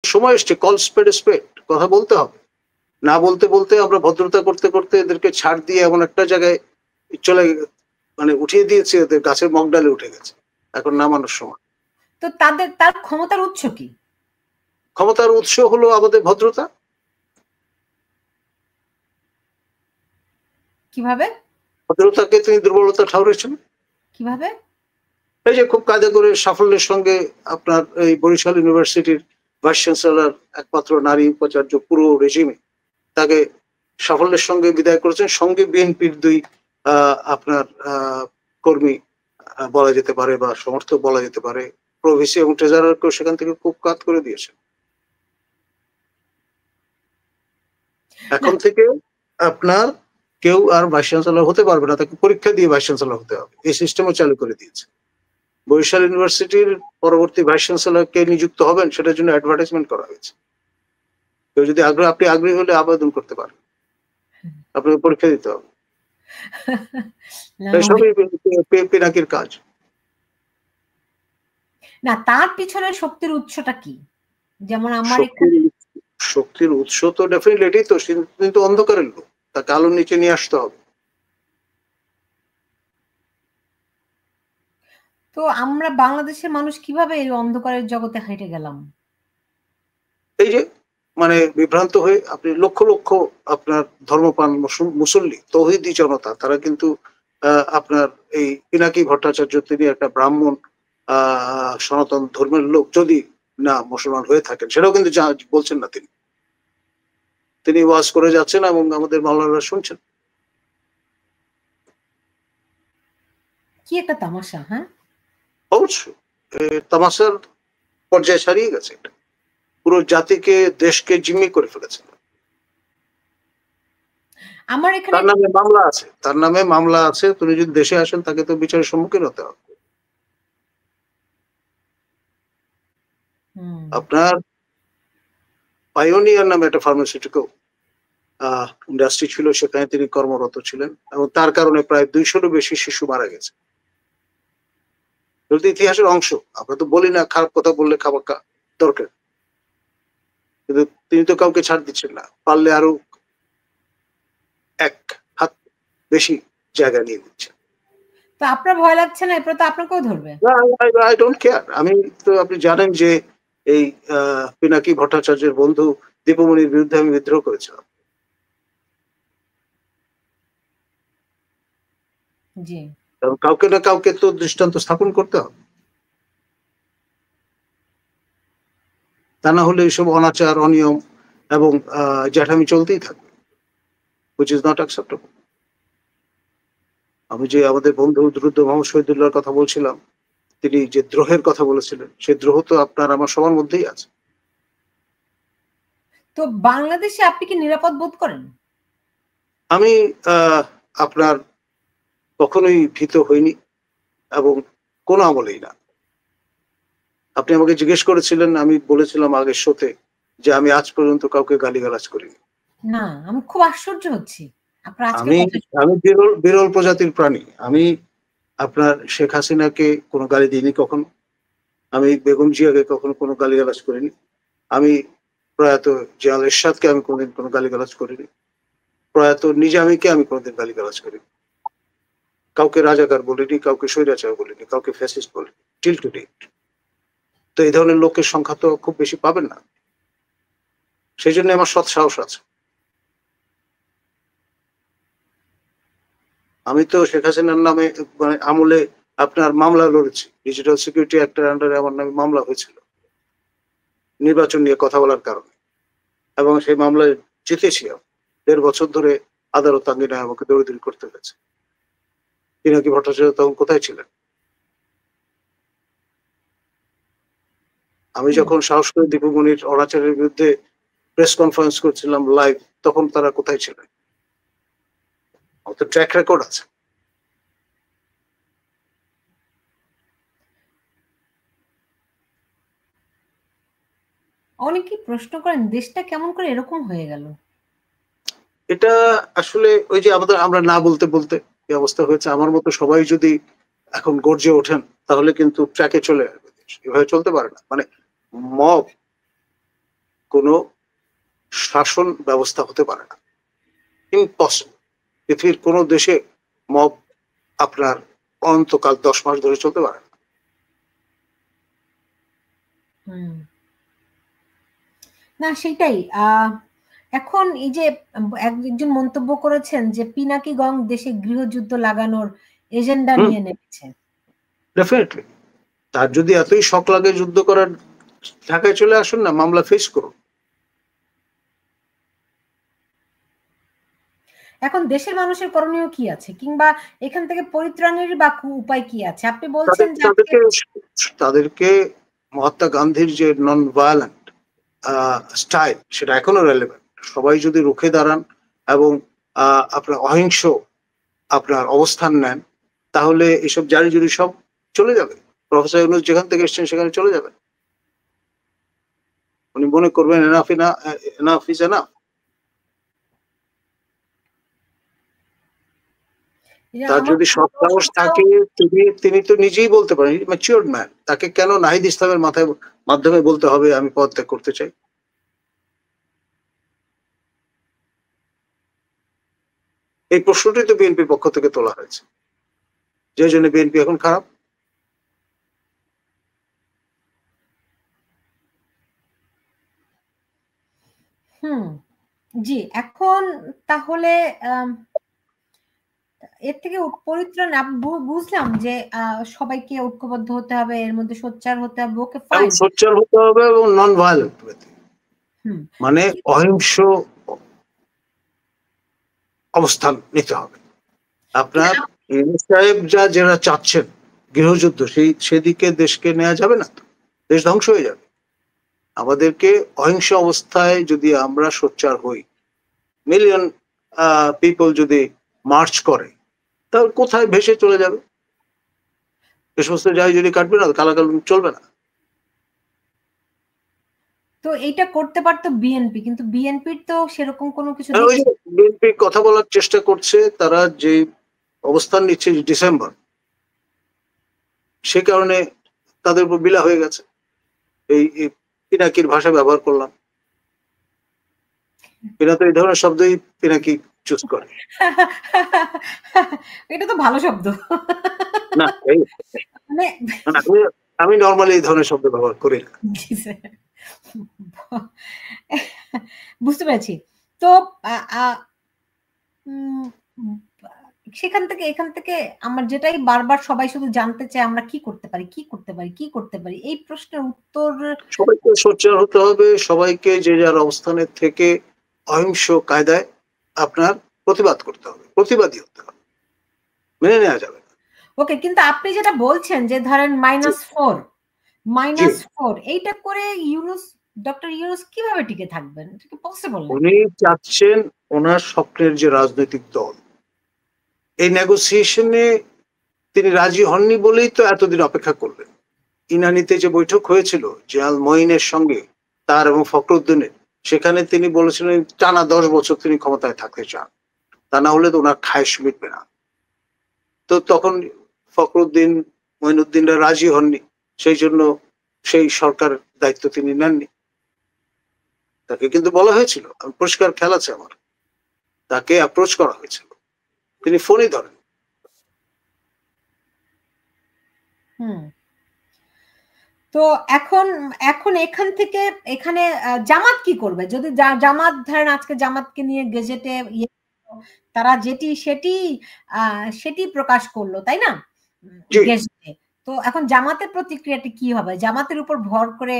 সময় এসছে, কল স্পেড স্পেড, কথা বলতে হবে। না বলতে বলতে আমরা ভদ্রতা করতে করতে এদেরকে ছাড় দিয়ে এমন একটা জায়গায় চলে মানে উঠিয়ে দিয়েছে, এদের গাছের মগডালে উঠে গেছে, এখন নামানোর সময়। তো তার ক্ষমতার উৎস কি? ক্ষমতার উৎস হলো আমাদের ভদ্রতা। কিভাবে? ভদ্রতাকে তিনি দুর্বলতা ঠাউরেছেন। কিভাবে? এই যে খুব কায়দা করে সাফল্যের সঙ্গে আপনার এই বরিশাল ইউনিভার্সিটির ভাইস চ্যান্সেলর, একমাত্র নারী উপাচার্য পুরো রেজিমে, তাকে সাফল্যের সঙ্গে বিদায় করেছেন। সঙ্গে বিএনপির দুই আপনার কর্মী বলা যেতে পারে বা সমর্থক বলা যেতে পারে, প্রভিসি এবং ট্রেজারারকেও সেখান থেকে খুব কাত করে দিয়েছেন। এখন থেকে আপনার কেউ আর ভাইস চ্যান্সেলর হতে পারবে না, তাকে পরীক্ষা দিয়ে ভাইস চ্যান্সেলর হতে হবে, এই সিস্টেমও চালু করে দিয়েছে। বরিশাল ইউনিভার্সিটির পরবর্তী ভাইস চ্যান্সেলর কে নিযুক্ত হবেন সেটার জন্য অ্যাডভার্টাইজমেন্ট করা হয়েছে। কেউ যদি আপনি আগ্রহী হলে আবেদন করতে পারেন, আপনাকে পরীক্ষা দিতে হবে। সবই পিনাকির কাজ। না, তার পিছনে শক্তির উৎসটা কি? যেমন আমার শক্তির উৎস তো ডেফিনেটলি এটাই তো, কিন্তু অন্ধকারের লোক, তাকে আলোর নিচে নিয়ে আসতে হবে। তো আমরা বাংলাদেশের মানুষ কিভাবে এই অন্ধকারের জগতে হেঁটে গেলাম? এই যে মানে বিভ্রান্ত হয়ে আপনি লক্ষ লক্ষ আপনার ধর্মপান মুসল্লি তৌহিদি জনতা, তারা কিন্তু আপনার এই পিনাকি ভট্টাচার্য, তিনি একটা ব্রাহ্মণ সনাতন ধর্মের লোক যদি না মুসলমান হয়ে থাকেন, সেটাও কিন্তু বলছেন না তিনি ওয়াজ করে যাচ্ছেন এবং আমাদের মাওলানারা শুনছেন। কি একটা তামাশা! হ্যাঁ, অবশ্যই তামাশার পর্যায়ে ছাড়িয়ে গেছে, এটা পুরো জাতিকে, দেশকে জিম্মি করে ফেলেছে। আমার এখানে তার নামে মামলা আছে, তিনি যদি দেশে আসেন তাকে তো বিচারের সম্মুখীন হতে হবে। আপনার পাইওনিয়ার নামে একটা ফার্মাসিউটিক্যাল ইন্ডাস্ট্রি ছিল, সেখানে তিনি কর্মরত ছিলেন এবং তার কারণে প্রায় 200-ও বেশি শিশু মারা গেছে। ইতিহাসের অংশ, আমরা তো বলি না খারাপ কথা বললে খাবার দরকার, কিন্তু তিনি তো কাউকে ছাড় দিচ্ছেন না, পারলে আরো এক হাত বেশি জায়গা নিয়ে দিচ্ছেন। তো আপনার ভয় লাগছে না? এরপর তো আপনাকেও ধরবে। I don't care. আমি তো, আপনি জানেন যে এই পিনাকি ভট্টাচার্যের বন্ধু দীপমণির বিরুদ্ধে আমি বিদ্রোহ করেছিলাম। জি, কাউকে না কাউকে তো দৃষ্টান্ত স্থাপন করতে হবে, তা না হলে এইসব অনাচার, অনিয়ম এবং জ্যাঠামি চলতেই থাকবে, which is not acceptable. আমি যে আমাদের বন্ধু দ্রুত মোহাম্মদ শহীদুল্লাহর কথা বলছিলাম, তিনি যে দ্রোহের কথা বলেছিলেন, সেই দ্রোহ তো আপনার আমার সবার মধ্যেই আছে। তো বাংলাদেশে আপনি কি নিরাপদ বোধ করেন? আমি আপনার কখনোই ভীত হইনি এবং কোনো আমলেই না। আপনি আমাকে জিজ্ঞেস করেছিলেন, আমি বলেছিলাম আগের শোতে যে আমি আজ পর্যন্ত কাউকে গালিগালাজ করিনি। না, আমি খুব আশ্চর্য হচ্ছি আপনার আজকে আমি বিরল প্রজাতির প্রাণী। আমি আপনার শেখ হাসিনাকে কোনো গালি দিইনি কখনো, আমি বেগম জিয়াকে কখনো কোনো গালিগালাজ করিনি, আমি প্রয়াত জিয়াউল এরশাদকে আমি কোনোদিন কোনো গালিগালাজ করিনি, প্রয়াত নিজামীকে আমি কোনোদিন গালিগালাজ করিনি, কাউকে রাজাকার বলিনি, কাউকে স্বৈরাচার বলিনি, কাউকে ফ্যাসিস্ট বলিনি টিল টু ডেট। তো এই ধরনের লোকের সংখ্যা তো খুব বেশি পাবেন না, সেই জন্য আমার সৎ সাহস আছে। আমি তো শেখ হাসিনার নামে মানে আমলে আপনার মামলা লড়েছি, ডিজিটাল সিকিউরিটি অ্যাক্টের আন্ডারে আমার নামে মামলা হয়েছিল নির্বাচন নিয়ে কথা বলার কারণে, এবং সেই মামলায় জিতেছি। 1.5 বছর ধরে আদালত আঙ্গিনায় আমাকে দৌড়াদৌড়ি করতে হয়েছে। পিনাকি ভট্টাচার্য তখন কোথায় ছিলেন? আমি যখন সাহস করে দীপমণির অনাচারের বিরুদ্ধে প্রেস কনফারেন্স করছিলাম লাইভ, তখন তারা কোথায় ছিলেন? ট্র্যাক রেকর্ড আছে। অনেকেই প্রশ্ন করেন দেশটা কেমন করে এরকম হয়ে গেল। এটা আসলে ওই যে আমরা না বলতে বলতে এই অবস্থা হয়েছে। আমার মতো সবাই যদি এখন গর্জে ওঠেন তাহলে কিন্তু ট্র্যাকে চলে আসবে দেশ, এভাবে চলতে পারে না। মানে মব কোনো শাসন ব্যবস্থা হতে পারে না, ইম্পসিবল। পৃথিবীর কোনো দেশে মব আপনার অনন্তকাল 10 মাস ধরে চলতে পারে না। না সেটাই। এখন এই যে একজন মন্তব্য করেছেন যে পিনাকি গং দেশে গৃহযুদ্ধ লাগানোর এজেন্ডা নিয়ে নেমেছে। ডেফিনেটলি, তার যদি এতই শখ লাগে যুদ্ধ করার, ঢাকায় চলে আসুন না, মামলা ফেস করুন। এখন দেশের মানুষের করণীয় কি আছে, কিংবা এখান থেকে পরিত্রাণের বা উপায় কি আছে? আপনি বলছেন যে তাদেরকে মহাত্মা গান্ধীর যে নন ভায়োলেন্ট স্টাইল, সেটা এখনো রেলেভেন্ট। সবাই যদি রুখে দাঁড়ান এবং আপনার অহিংস আপনার অবস্থান নেন, তাহলে এসব জারি জুরি সব চলে যাবে। প্রফেসর ইউনূস যেখান থেকে এসছেন সেখানে চলে যাবেন। উনি মনে করবেন এনাফ ইজ এনাফ। তার যদি সৎ সাহস থাকে, তিনি তো নিজেই বলতে পারেন, ম্যাচিওরড ম্যান। তাকে কেন নাহিদ ইসলামের মাধ্যমে বলতে হবে আমি পদত্যাগ করতে চাই? এই প্রশ্নটি তো বিএনপির পক্ষ থেকে তোলা হয়েছে, যে জন্য বিএনপি এখন খারাপ। জি, এখন তাহলে এর থেকে পরিত্রাণ বুঝলাম যে সবাইকে ঐক্যবদ্ধ হতে হবে, এর মধ্যে সোচ্চার হতে হবে। ওকে ফাইন, সোচ্চার হতে হবে এবং নন ভায়োলেন্ট, মানে অহিংস অবস্থান নিতে হবে। আপনার ইউনূস সাহেব যারা চাচ্ছেন গৃহযুদ্ধ, সেদিকে দেশকে নেওয়া যাবে না, তো দেশ ধ্বংস হয়ে যাবে। আমাদেরকে অহিংস অবস্থায় যদি আমরা সোচ্চার হই, মিলিয়ন পিপল যদি মার্চ করে, তাহলে কোথায় ভেসে চলে যাবে? এ সমস্ত জায়গায় যদি কাটবে না, কালাকানুন চলবে না। তো এইটা করতে পারতো বিএনপি, কিন্তু বিএনপির তো সেরকম কোনো কিছু। বিএনপি কথা বলার চেষ্টা করছে, তারা যে অবস্থান নিচ্ছে ডিসেম্বর, সে কারণে তাদের উপর বিলা হয়ে গেছে। এই পিনাকির ভাষা ব্যবহার করলাম। পিনা তো এই ধরনের শব্দই পিনাকি চুজ করে। এটা তো ভালো শব্দ না, আমি নর্মালি এই ধরনের শব্দ ব্যবহার করি না। বুঝতে পেরেছি। তো সেখান থেকে এখান থেকে আমার যেটাই বারবার সবাই শুধু জানতে চায়, আমরা কি করতে পারি, কি করতে পারি, কি করতে পারি, এই প্রশ্নের উত্তর। সবাইকে সোচ্চার হতে হবে, সবাইকে যে যার অবস্থানের থেকে অহিংস কায়দায় আপনার প্রতিবাদ করতে হবে, প্রতিবাদী হতে হবে, মেনে নেওয়া যাবে না। ওকে, কিন্তু আপনি যেটা বলছেন যে ধরেন -4 এইটা করে ডক্টর ইউনূস কিভাবে টিকে থাকবেন? এটা কি পসিবল? উনি চাচ্ছেন ওনার স্বপ্নের যে রাজনৈতিক দল, এই নেগোসিয়েশনে তিনি রাজি হননি বলেই তো এতদিন অপেক্ষা করলেন। ইনানিতে যে বৈঠক হয়েছিল জিয়াল মঈনের সঙ্গে, তার এবং ফখরুদ্দিনের, সেখানে তিনি বলেছিলেন টানা 10 বছর তিনি ক্ষমতায় থাকতে চান, তা না হলে তো ওনার খায়েশ মিটবে না। তো তখন ফখরুদ্দিন, মঈনুদ্দিনরা রাজি হননি, সেই জন্য সেই সরকার দায়িত্ব তিনি নেননি। তাকে কিন্তু বলা হয়েছিল, পরিষ্কার খেয়াল আছে আমার, তাকে অ্যাপ্রোচ করা হয়েছিল, তিনি ফোনই ধরেন। তো এখন এখান থেকে এখানে জামাত কি করবে? যদি জামাত ধরেন আজকে জামাতকে নিয়ে গেজেটে তারা সেটি প্রকাশ করলো, তাই না? গেজেটে। তো এখন জামাতের প্রতিক্রিয়াটি কি হবে? জামাতের উপর ভর করে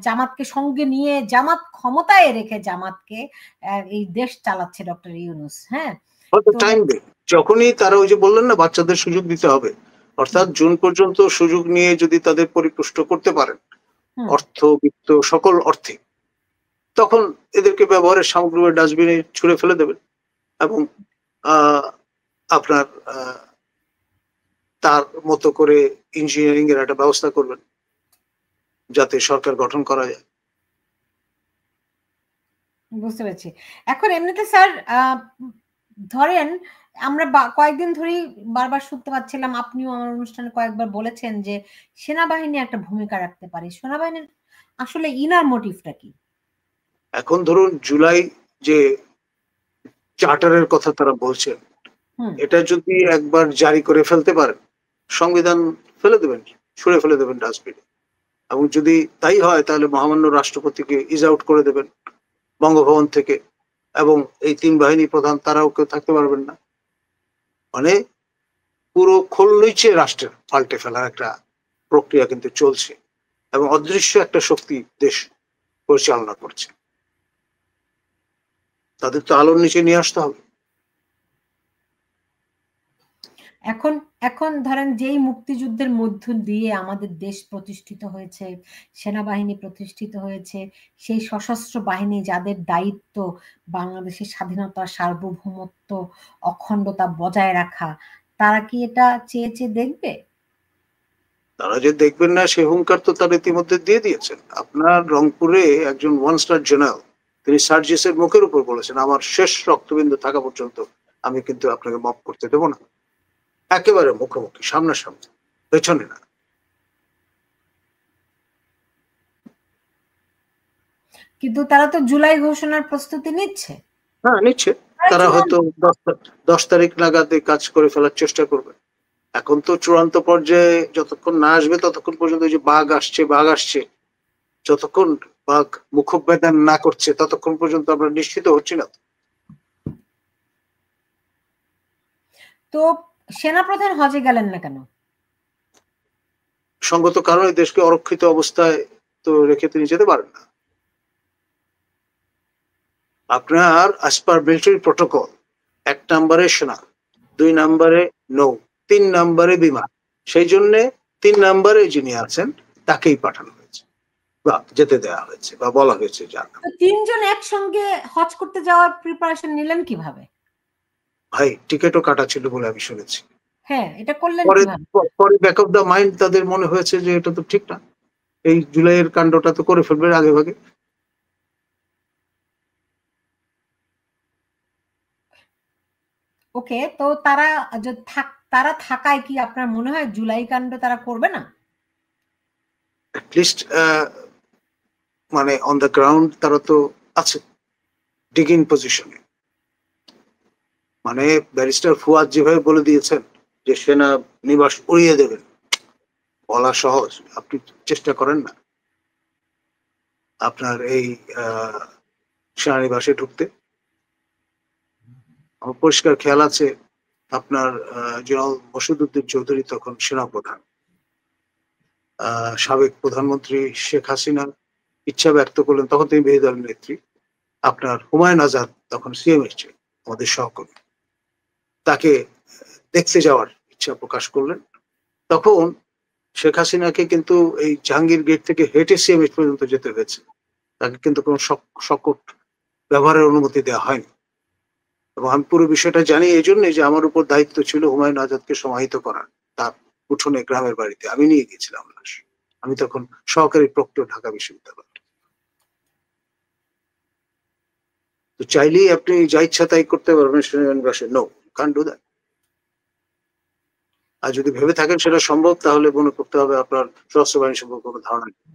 জামাতকে সঙ্গে নিয়ে জামাত ক্ষমতায় রেখে জামাতকে এই দেশ চালাচ্ছে ডক্টর ইউনূস। হ্যাঁ, যখনই তারা ওই যে বললেন না, বাচ্চাদের সুযোগ দিতে হবে, অর্থাৎ জুন পর্যন্ত সুযোগ নিয়ে যদি তাদের পরিপুষ্ট করতে পারেন অর্থ, বিত্ত, সকল অর্থে, তখন এদেরকে ব্যবহারের সামগ্রী ডাস্টবিনে ছুঁড়ে ফেলে দেবেন এবং আপনার তার মতো করে ইঞ্জিনিয়ারিং এর একটা ব্যবস্থা করবেন যাতে সরকার গঠন করা যায়। বুঝতে পেরেছি। এখন এমনিতে স্যার ধরেন আমরা কয়েকদিন ধরেই বারবার শুনতে পাচ্ছিলাম, আপনিও আমার অনুষ্ঠানে কয়েকবার বলেছেন যে সেনাবাহিনী একটা ভূমিকা রাখতে পারে। সেনাবাহিনীর আসলে ইনার মোটিভটা কি? এখন ধরুন জুলাই যে চার্টারের কথা তারা বলছেন, এটা যদি একবার জারি করে ফেলতে পারেন, সংবিধান ফেলে দেবেন, ছুঁড়ে ফেলে দেবেন ডাস্টবিনে। এবং যদি তাই হয় তাহলে মহামান্য রাষ্ট্রপতিকে ইজ আউট করে দেবেন বঙ্গভবন থেকে, এবং এই 3 বাহিনী প্রধান তারাও কেউ থাকতে পারবেন না। মানে পুরো খোলনইচে রাষ্ট্রের পাল্টে ফেলার একটা প্রক্রিয়া কিন্তু চলছে, এবং অদৃশ্য একটা শক্তি দেশ পরিচালনা করছে। তাদের তো আলোর নিচে নিয়ে আসতে হবে। এখন এখন ধরেন যেই মুক্তিযুদ্ধের মধ্য দিয়ে আমাদের দেশ প্রতিষ্ঠিত হয়েছে, সেনাবাহিনী প্রতিষ্ঠিত হয়েছে, সেই সশস্ত্র বাহিনী যাদের দায়িত্ব বাংলাদেশের স্বাধীনতা, সার্বভৌমত্ব, অখণ্ডতা বজায় রাখা, তারা কি এটা চেয়ে চেয়ে দেখবে? তারা যে দেখবেন না সে হুঙ্কার তো তারা ইতিমধ্যে দিয়ে দিয়েছেন। আপনার রংপুরে একজন 1 স্টার জেনারেল, তিনি সার্জিসের মুখের উপর বলেছেন, আমার শেষ রক্তবিন্দু থাকা পর্যন্ত আমি কিন্তু আপনাকে মাফ করতে দেবো না। একেবারে মুখোমুখি, সামনাসামনি, পেছনে না। কিন্তু তারা তো জুলাই ঘোষণার প্রস্তুতি নিচ্ছে। হ্যাঁ, নিচ্ছে। তারা হয়তো 10 তারিখ নাগাদ কাজ করে ফেলার চেষ্টা করবে। এখন তো চূড়ান্ত পর্যায়ে যতক্ষণ না আসবে ততক্ষণ পর্যন্ত যে বাঘ আসছে, যতক্ষণ বাঘ মুখোপাধ্যান না করছে ততক্ষণ পর্যন্ত আমরা নিশ্চিত হচ্ছি না। তো সেনাপ্রধান হজে গেলেন না কেন? সঙ্গত কারণে দেশকে অরক্ষিত অবস্থায় তো রেখে তিনি যেতে পারেন না। আপনার অ্যাজ পার মিলিটারি প্রটোকল 1 নম্বরে সেনা, 2 নম্বরে নৌ, 3 নম্বরে বিমান। সেই জন্য 3 নম্বরে যিনি আছেন তাকেই পাঠানো হয়েছে বা যেতে দেওয়া হয়েছে বা বলা হয়েছে যান। তো 3 জন একসঙ্গে হজ করতে যাওয়ার প্রিপারেশন নিলেন কিভাবে? ভাই টিকিটও কাটা ছিল বলে আমি শুনেছি। হ্যাঁ, এটা করলেন কিভাবে? পরে ব্যাক অফ দ্য মাইন্ড তাদের মনে হয়েছে যে এটা তো ঠিক না, এই জুলাইয়ের কাণ্ডটা তো করে ফেলবে আগে ভাগে। ওকে, তো তারা থাকায় কি আপনার মনে হয় জুলাই কাণ্ড তারা করবে না? অ্যাটলিস্ট মানে অন দ্য গ্রাউন্ড তারা তো আছে, ডিগিং পজিশনে। মানে ব্যারিস্টার ফুয়াদ যেভাবে বলে দিয়েছেন যে সেনা নিবাস উড়িয়ে দেবেন, বলা সহজ, আপনি চেষ্টা করেন না আপনার এই সেনানিবাসে ঢুকতে। আমার পরিষ্কার খেয়াল আছে আপনার জেনারেল মসিদউদ্দিন চৌধুরী তখন সেনাপ্রধান, সাবেক প্রধানমন্ত্রী শেখ হাসিনা ইচ্ছা ব্যক্ত করলেন, তখন তিনি বিরোধী দলের নেত্রী, আপনার হুমায়ুন আজাদ তখন সিএম এসছে, আমাদের সহকর্মী, তাকে দেখতে যাওয়ার ইচ্ছা প্রকাশ করলেন। তখন শেখ হাসিনাকে কিন্তু এই জাহাঙ্গীর গেট থেকে হেঁটে সিএমএইচ পর্যন্ত যেতে হয়েছে, তাকে কিন্তু কোনো সকট ব্যবহারের অনুমতি দেওয়া হয়নি। এবং আমি পুরো বিষয়টা জানি এই জন্যই যে আমার উপর দায়িত্ব ছিল হুমায়ুন আজাদকে সমাহিত করার, তার উঠোনে গ্রামের বাড়িতে আমি নিয়ে গেছিলাম লাশ। আমি তখন সহকারী প্রক্টর ঢাকা বিশ্ববিদ্যালয়। তো চাইলেই আপনি যা ইচ্ছা তাই করতে পারবেন সেনানিবাসে? No, can't do that. আর যদি ভেবে থাকেন সেটা সম্ভব তাহলে মনে করতে হবে আপনার সশস্ত্র বাহিনী সম্পর্কে কোনো ধারণা নেই।